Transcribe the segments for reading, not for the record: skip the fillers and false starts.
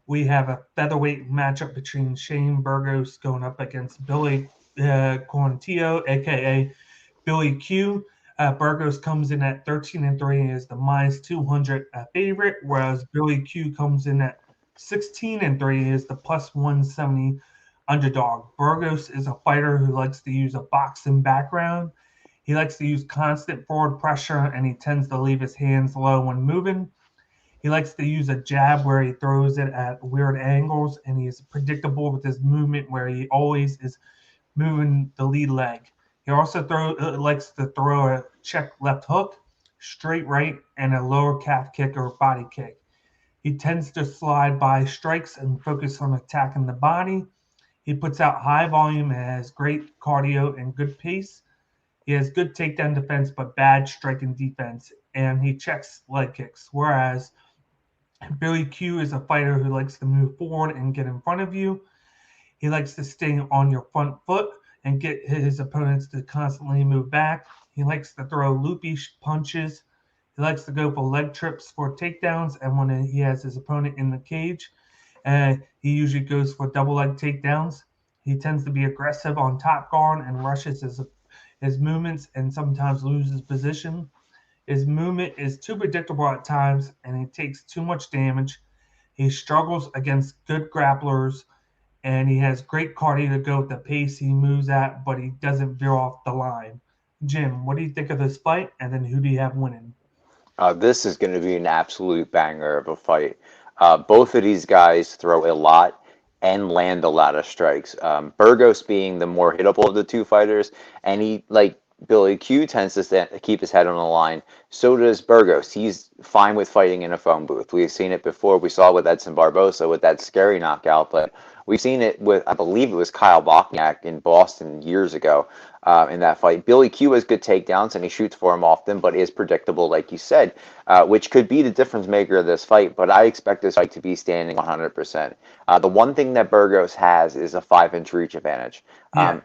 We have a featherweight matchup between Shane Burgos going up against Billy Quarantillo, aka Billy Q. Burgos comes in at 13-3 and is the minus 200 favorite, whereas Billy Q comes in at 16-3 and is the plus 170 underdog. Burgos is a fighter who likes to use a boxing background. He likes to use constant forward pressure and he tends to leave his hands low when moving. He likes to use a jab where he throws it at weird angles, and he's predictable with his movement where he always is moving the lead leg. He also likes to throw a check left hook, straight right, and a lower calf kick or body kick. He tends to slide by strikes and focus on attacking the body. He puts out high volume and has great cardio and good pace. He has good takedown defense but bad striking defense, and he checks leg kicks. Whereas Billy Q is a fighter who likes to move forward and get in front of you. He likes to stay on your front foot and get his opponents to constantly move back. He likes to throw loopy punches. He likes to go for leg trips for takedowns. And when he has his opponent in the cage, he usually goes for double leg takedowns. He tends to be aggressive on top guard and rushes his movements and sometimes loses position. His movement is too predictable at times and he takes too much damage. He struggles against good grapplers and he has great cardio to go with the pace he moves at, but he doesn't veer off the line. Jim, what do you think of this fight? And then who do you have winning? This is going to be an absolute banger of a fight. Both of these guys throw a lot and land a lot of strikes. Burgos being the more hittable of the two fighters, and he, like Billy Q, tends to keep his head on the line. So does Burgos. He's fine with fighting in a phone booth. We've seen it before. We saw it with Edson Barbosa with that scary knockout, but we've seen it with, I believe it was Kyle Bochniak in Boston years ago in that fight. Billy Q has good takedowns and he shoots for him often, but is predictable, like you said, which could be the difference maker of this fight. But I expect this fight to be standing 100%. The one thing that Burgos has is a 5-inch reach advantage. Yeah.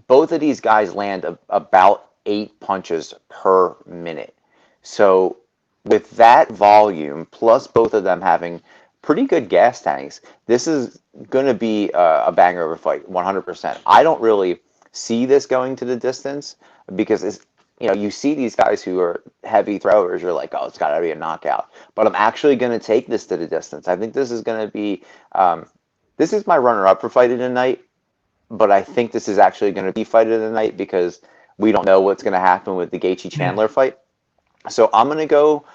Both of these guys land about 8 punches per minute. So with that volume, plus both of them having pretty good gas tanks, this is going to be a banger of a fight, 100%. I don't really see this going to the distance because it's, you see these guys who are heavy throwers, you're like, oh, it's got to be a knockout. But I'm actually going to take this to the distance. I think this is going to be, this is my runner-up for fight of the night, but I think this is actually going to be fight of the night because we don't know what's going to happen with the Gaethje Yeah. Chandler fight. So I'm going to go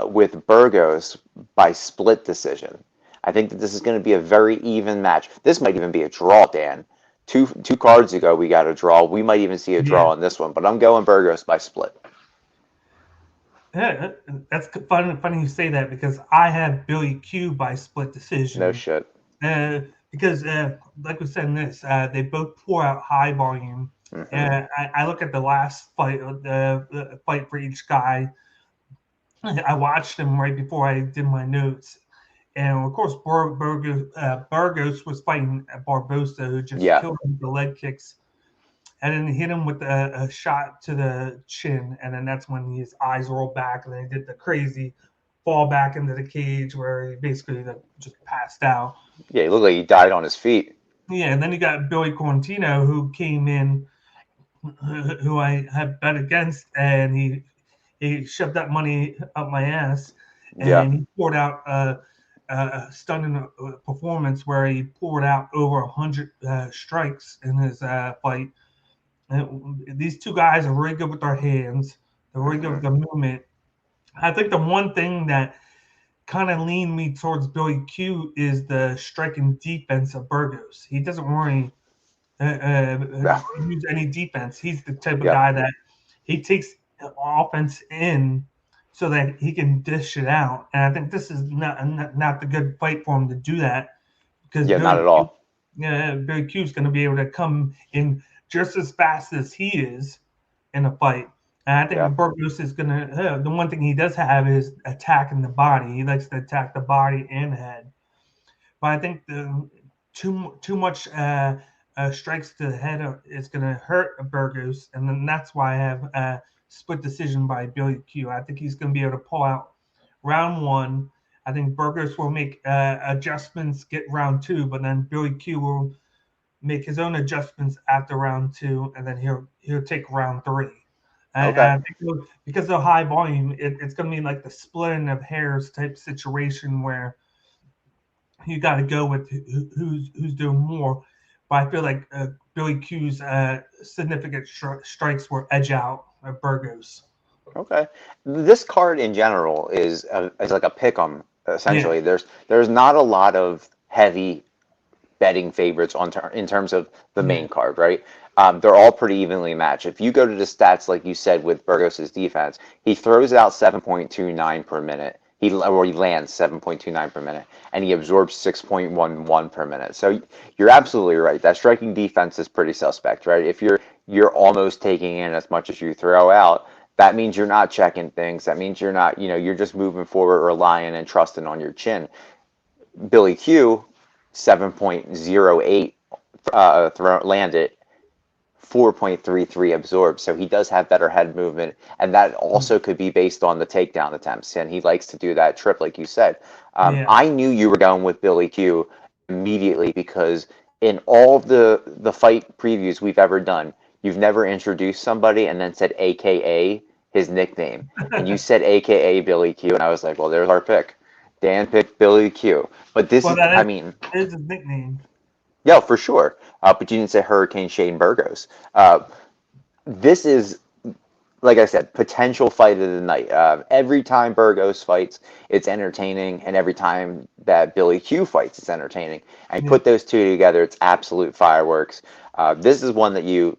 with Burgos by split decision. I think that this is going to be a very even match. This might even be a draw, Dan. Two cards ago, we got a draw. We might even see a Yeah. draw in this one, but I'm going Burgos by split. Yeah, that's funny you say that because I have Billy Q by split No decision. shit. Because, like we said in this, they both pour out high volume. Hmm. I look at the last fight, the fight for each guy. I watched them right before I did my notes. And of course, Burgos was fighting Barbosa, who just Yeah. killed him with the leg kicks, and then hit him with a shot to the chin. And then that's when his eyes rolled back, and then he did the crazy fall back into the cage where he basically just passed out. Yeah, he looked like he died on his feet. Yeah, and then you got Billy Quarantino, who came in, who I had bet against, and he shoved that money up my ass, Yeah. and he poured out a stunning performance where he poured out over 100 strikes in his fight. And these two guys are really good with their hands. They're really good Hmm. with their movement. I think the one thing that kind of leaned me towards Billy Q is the striking defense of Burgos. He doesn't really Yeah. use any defense. He's the type of Yep. guy that he takes offense in so that he can dish it out. And I think this is not the good fight for him to do that because Yeah, not at all. Billy Q is going to be able to come in just as fast as he is in a fight. And I Yeah. think Burgos is going to, the one thing he does have is attacking the body. He likes to attack the body and head. But I think the too much strikes to the head is going to hurt Burgos, and then that's why I have split decision by Billy Q. I think he's going to be able to pull out round one. I think Burgos will make adjustments, get round two, but then Billy Q will make his own adjustments after round two, and then he'll take round three. Okay. And because of the high volume, it's going to be like the splitting of hairs type situation where you got to go with who's doing more. But I feel like Billy Q's significant strikes will edge out Burgos. Okay. This card in general is like a pick 'em Yeah, essentially. There's not a lot of heavy betting favorites in terms of the yeah, main card, right? They're all pretty evenly matched. If you go to the stats, like you said, with Burgos' defense, he throws out 7.29 per minute. He lands 7.29 per minute, and he absorbs 6.11 per minute. So you're absolutely right. That striking defense is pretty suspect, right? If you're almost taking in as much as you throw out, that means you're not checking things. That means you're not, you're just moving forward, relying and trusting on your chin. Billy Q, 7.08 landed, 4.33 absorbed. So he does have better head movement, and that also could be based on the takedown attempts. And he likes to do that trip, like you said. yeah. I knew you were going with Billy Q immediately because in all of the fight previews we've ever done, you've never introduced somebody and then said AKA his nickname. And you said AKA Billy Q, and I was like, well, there's our pick. Dan picked Billy Q. But this Well, is, that I mean, is his nickname. yeah, for sure. But you didn't say Hurricane Shane Burgos. This is, like I said, potential fight of the night. Every time Burgos fights, it's entertaining, and every time that Billy Q fights, it's entertaining. And you Yeah, put those two together, it's absolute fireworks. This is one that you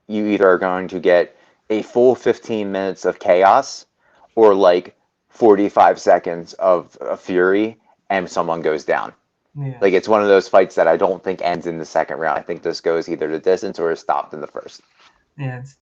either are going to get a full 15 minutes of chaos, or like 45 seconds of fury, and someone goes down. yeah. Like it's one of those fights that I don't think ends in the second round. I think this goes either to distance or is stopped in the first. Yeah, it's